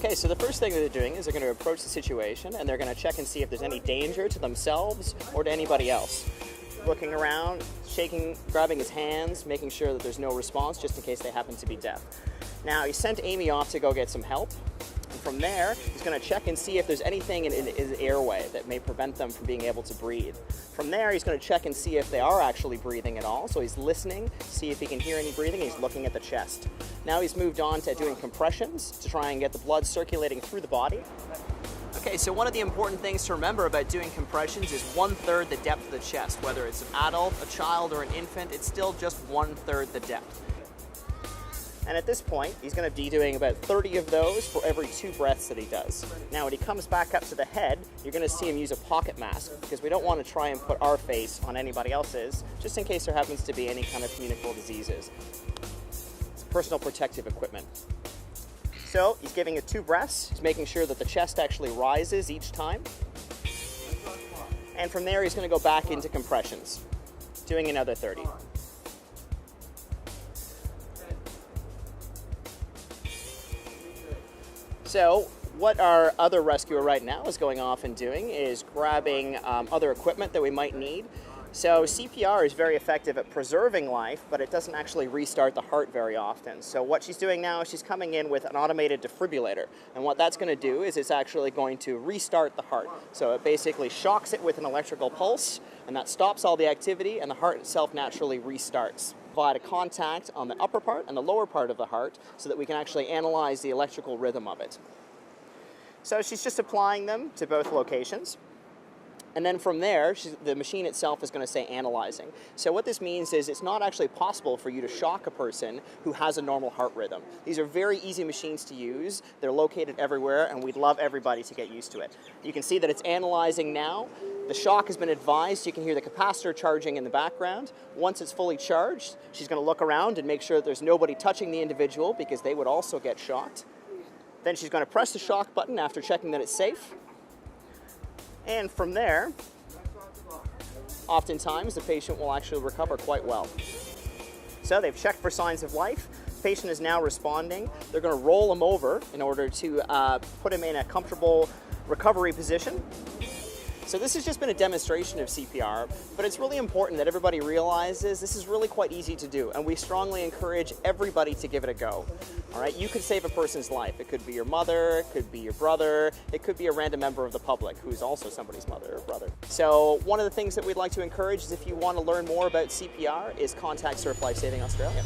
Okay, so the first thing that they're doing is they're going to approach the situation and they're going to check and see if there's any danger to themselves or to anybody else. Looking around, shaking, grabbing his hands, making sure that there's no response just in case they happen to be deaf. Now, he sent Amy off to go get some help. And from there, he's going to check and see if there's anything in his airway that may prevent them from being able to breathe. From there, he's going to check and see if they are actually breathing at all. So he's listening, see if he can hear any breathing, and he's looking at the chest. Now he's moved on to doing compressions to try and get the blood circulating through the body. Okay, so one of the important things to remember about doing compressions is 1/3 the depth of the chest. Whether it's an adult, a child, or an infant, it's still just 1/3 the depth. And at this point, he's going to be doing about 30 of those for every 2 breaths that he does. Now, when he comes back up to the head, you're going to see him use a pocket mask because we don't want to try and put our face on anybody else's, just in case there happens to be any kind of communicable diseases. It's personal protective equipment. So he's giving it 2 breaths. He's making sure that the chest actually rises each time. And from there, he's going to go back into compressions, doing another 30. So what our other rescuer right now is going off and doing is grabbing other equipment that we might need. So CPR is very effective at preserving life, but it doesn't actually restart the heart very often. So what she's doing now is she's coming in with an automated defibrillator. And what that's going to do is it's actually going to restart the heart. So it basically shocks it with an electrical pulse, and that stops all the activity, and the heart itself naturally restarts. Provide a contact on the upper part and the lower part of the heart so that we can actually analyze the electrical rhythm of it. So she's just applying them to both locations. And then from there, the machine itself is going to say analyzing. So what this means is it's not actually possible for you to shock a person who has a normal heart rhythm. These are very easy machines to use. They're located everywhere, and we'd love everybody to get used to it. You can see that it's analyzing now. The shock has been advised. You can hear the capacitor charging in the background. Once it's fully charged, she's going to look around and make sure that there's nobody touching the individual because they would also get shocked. Then she's going to press the shock button after checking that it's safe. And from there, oftentimes the patient will actually recover quite well. So they've checked for signs of life. The patient is now responding. They're going to roll him over in order to put him in a comfortable recovery position. So this has just been a demonstration of CPR, but it's really important that everybody realizes this is really quite easy to do, and we strongly encourage everybody to give it a go. All right, you could save a person's life. It could be your mother, it could be your brother, it could be a random member of the public who's also somebody's mother or brother. So one of the things that we'd like to encourage is if you want to learn more about CPR is contact Surf Life Saving Australia.